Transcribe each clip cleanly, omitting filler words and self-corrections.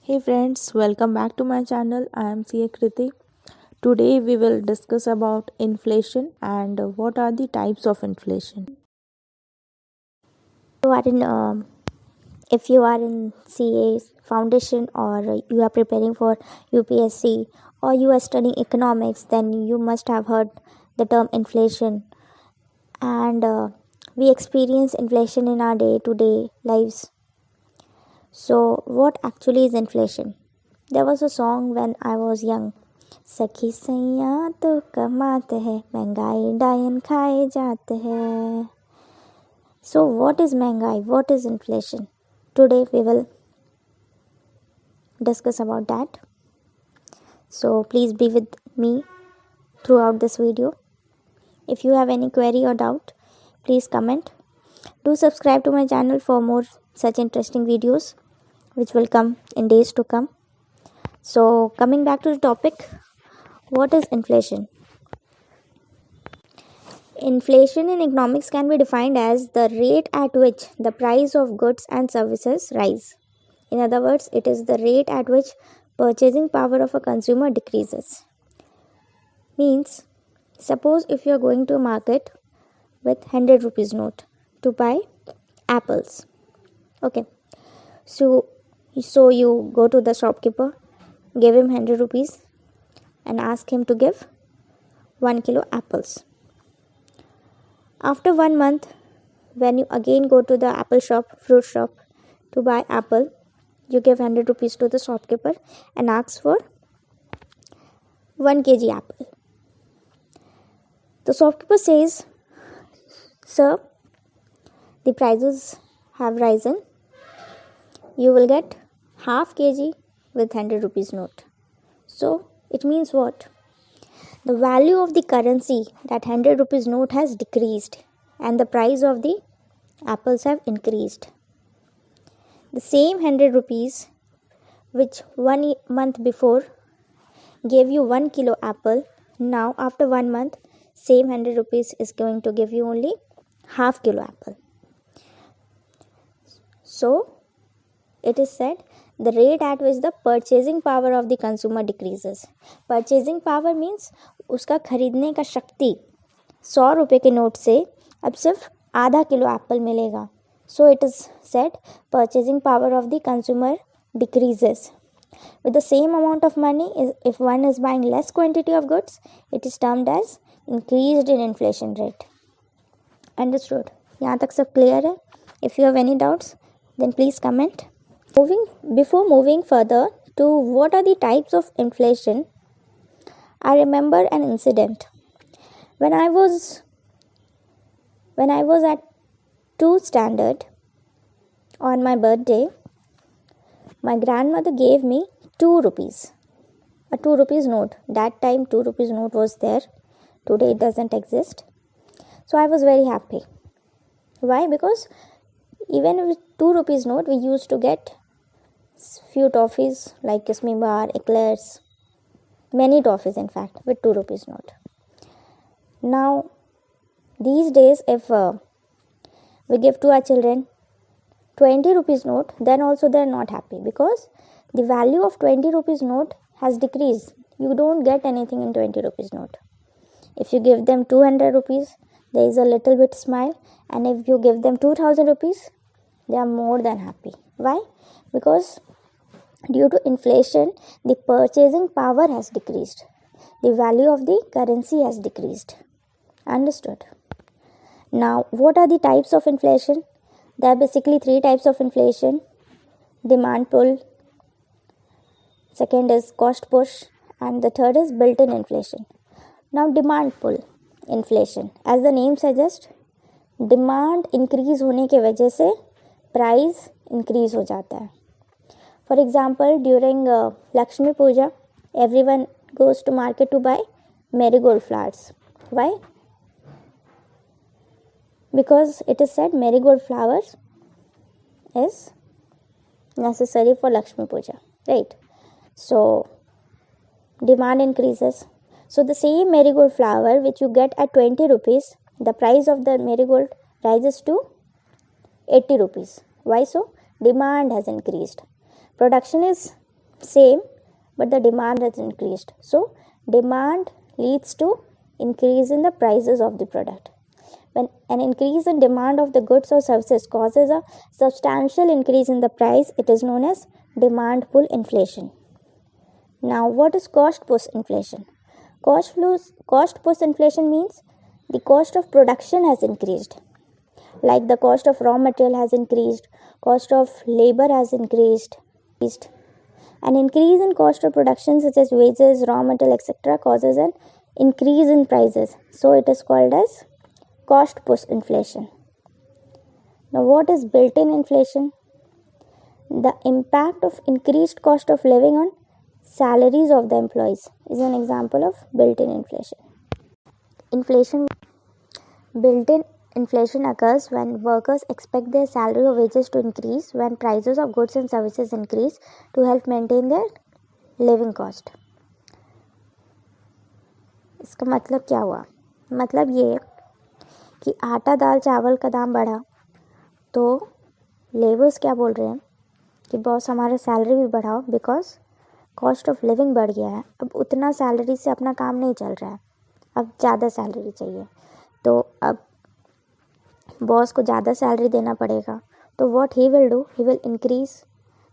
Hey friends, welcome back to my channel. I am CA Kriti. Today we will discuss about inflation and what are the types of inflation. You are in if you are in CA foundation or you are preparing for UPSC or you are studying economics, then you must have heard the term inflation. And we experience inflation in our day-to-day lives. So, what actually is inflation? There was a song when I was young. सखी सैया तो कमाते हैं महंगाई डायन खाए जाते हैं. So, what is महंगाई? What is inflation? Today we will discuss about that. So, please be with me throughout this video. If you have any query or doubt, please comment. Do subscribe to my channel for more such interesting videos which will come in days to come. So, coming back to the topic, what is inflation? Inflation in economics can be defined as the rate at which the price of goods and services rise. In other words, it is the rate at which purchasing power of a consumer decreases. Means, suppose if you are going to a market with 100 rupees note to buy apples. Okay. So you go to the shopkeeper, give him 100 rupees and ask him to give 1 kilo apples. After 1 month, when you again go to the apple shop, fruit shop to buy apple, you give 100 rupees to the shopkeeper and ask for 1 kg apple. The shopkeeper says, "Sir, the prices have risen. You will get half kg with 100 rupees note." So, it means what? The value of the currency, that 100 rupees note, has decreased and the price of the apples have increased. The same 100 rupees which 1 month before gave you 1 kilo apple, now after 1 month, same 100 rupees is going to give you only half kilo apple. So, it is said the rate at which the purchasing power of the consumer decreases. Purchasing power means उसका खरीदने का शक्ति 100 रुपये के note से अब सिर्फ आधा किलो एप्पल मिलेगा. So it is said purchasing power of the consumer decreases. With the same amount of money, if one is buying less quantity of goods, it is termed as increased in inflation rate. Understood? यहाँ तक सब clear है? If you have any doubts, then please comment. Before moving further to what are the types of inflation, I remember an incident. When I was at 2 standard on my birthday, my grandmother gave me 2 rupees. A 2 rupees note. That time 2 rupees note was there. Today it doesn't exist. So I was very happy. Why? Because even with 2 rupees note, we used to get few toffees like Kismi Bar, eclairs, many toffees in fact with 2 rupees note. Now, these days if we give to our children 20 rupees note, then also they are not happy because the value of 20 rupees note has decreased. You don't get anything in 20 rupees note. If you give them 200 rupees, there is a little bit smile, and if you give them 2000 rupees, they are more than happy. Why? Because due to inflation, the purchasing power has decreased. The value of the currency has decreased. Understood? Now, what are the types of inflation? There are basically 3 types of inflation. Demand pull, second is cost push, and the third is built-in inflation. Now, demand pull inflation. As the name suggests, demand increase होने के वजह से price increase हो जाता है. For example, during Lakshmi Puja, everyone goes to market to buy marigold flowers. Why? Because it is said marigold flowers is necessary for Lakshmi Puja, right? So, demand increases. So, the same marigold flower which you get at 20 rupees, the price of the marigold rises to 80 rupees. Why so? Demand has increased. Production is same, but the demand has increased. So demand leads to increase in the prices of the product. When an increase in demand of the goods or services causes a substantial increase in the price, it is known as demand pull inflation. Now, what is cost push inflation? Cost push inflation means the cost of production has increased. Like the cost of raw material has increased, cost of labor has increased. An increase in cost of production such as wages, raw material, etc. causes an increase in prices. So it is called as cost push inflation. Now, what is built-in inflation? The impact of increased cost of living on salaries of the employees is an example of built-in inflation. Built-in inflation occurs when workers expect their salary or wages to increase when prices of goods and services increase to help maintain their living cost. इसका मतलब क्या हुआ? मतलब ये कि आटा दाल चावल का दाम बढ़ा तो लेबर्स क्या बोल रहे हैं कि बॉस हमारा सैलरी भी बढ़ाओ, बिकॉज कॉस्ट ऑफ लिविंग बढ़ गया है. अब उतना सैलरी से अपना काम नहीं चल रहा है, अब ज़्यादा सैलरी चाहिए. तो अब बॉस को ज़्यादा सैलरी देना पड़ेगा. तो what he will do, he will increase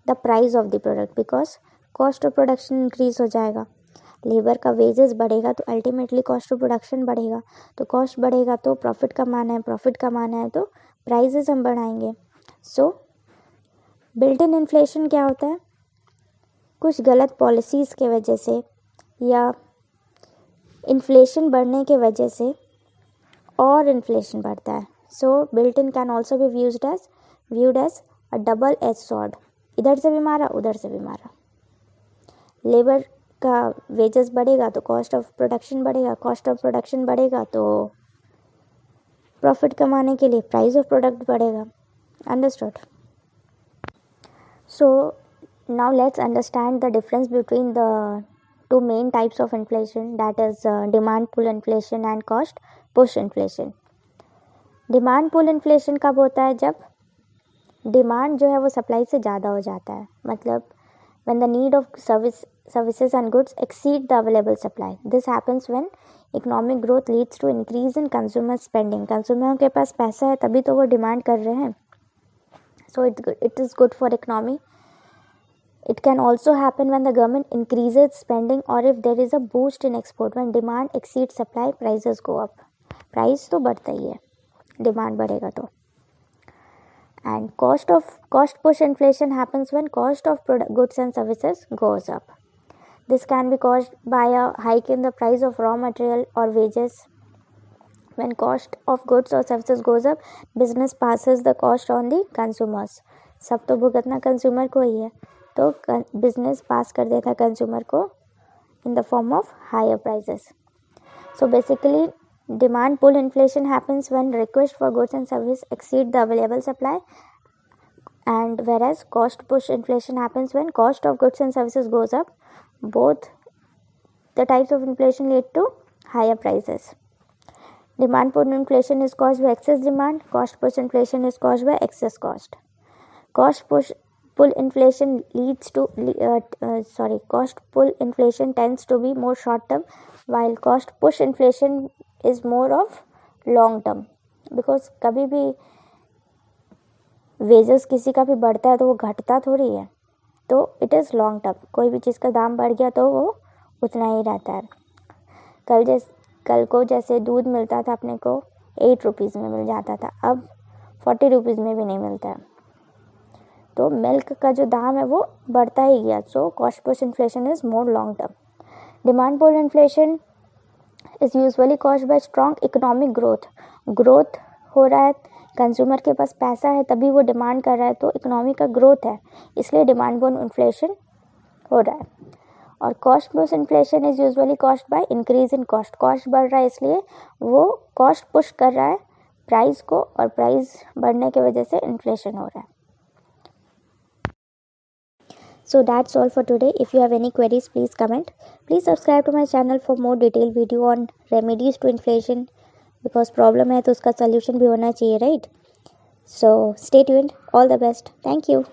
the price of the product, because cost of production increase हो जाएगा. लेबर का वेजेस बढ़ेगा तो अल्टीमेटली कॉस्ट ऑफ प्रोडक्शन बढ़ेगा. तो कॉस्ट बढ़ेगा तो प्रॉफिट कमाना है तो प्राइजेस हम बढ़ाएंगे. सो बिल्ट इन इन्फ्लेशन क्या होता है? कुछ गलत पॉलिसीज़ के वजह से या इन्फ्लेशन बढ़ने के वजह से और इन्फ्लेशन बढ़ता है. So built in can also be viewed as a double edged sword. इधर से भी मारा उधर से भी मारा. लेबर का वेजेस बढ़ेगा तो कॉस्ट ऑफ प्रोडक्शन बढ़ेगा तो प्रॉफिट कमाने के लिए प्राइस ऑफ प्रोडक्ट बढ़ेगा. Understood? So now let's understand the difference between the two main types of inflation, that is demand pull inflation and cost push inflation. Demand pull inflation कब होता है? जब डिमांड जो है वो सप्लाई से ज़्यादा हो जाता है. मतलब when the need of services and goods exceed the available supply. This happens when economic growth leads to increase in consumer spending. Consumer के पास पैसा है तभी तो वो डिमांड कर रहे हैं. So it is good for economy. It can also happen when the government increases spending or if there is a boost in export. When demand exceeds supply, prices go up. Price तो बढ़ता ही है, demand बढ़ेगा तो. And cost push inflation happens when cost of goods and services goes up. This can be caused by a hike in the price of raw material or wages. When cost of goods or services goes up, business passes the cost on the consumers. सब तो भुगतना consumer को ही है, तो business पास कर देता है consumer को in the form of higher prices. So basically demand pull inflation happens when request for goods and service exceed the available supply, and whereas cost push inflation happens when cost of goods and services goes up. Both the types of inflation lead to higher prices. Demand pull inflation is caused by excess demand. Cost push inflation is caused by excess cost. Cost pull inflation cost pull inflation tends to be more short term, while cost push inflation is more of long term. Because कभी भी wages किसी का भी बढ़ता है तो वो घटता थोड़ी है, तो इट इज़ लॉन्ग टर्म. कोई भी चीज़ का दाम बढ़ गया तो वो उतना ही रहता है. कल को जैसे दूध मिलता था अपने को 8 रुपीज़ में मिल जाता था, अब 40 रुपीज़ में भी नहीं मिलता है. तो मिल्क का जो दाम है वो बढ़ता ही गया. So cost push inflation is more long term. Demand pull inflation is usually caused by strong economic growth हो रहा है, कंज्यूमर के पास पैसा है तभी वो डिमांड कर रहा है, तो इकोनॉमी का ग्रोथ है, इसलिए डिमांड पुल इन्फ्लेशन हो रहा है. और cost push inflation is usually cost by increase in cost बढ़ रहा है इसलिए वो कॉस्ट पुश कर रहा है प्राइस को, और प्राइस बढ़ने की वजह से इन्फ्लेशन हो रहा है. So that's all for today. If you have any queries, please comment. Please subscribe to my channel for more detailed video on remedies to inflation, because problem है तो उसका solution भी होना चाहिए, right? So stay tuned. All the best. Thank you.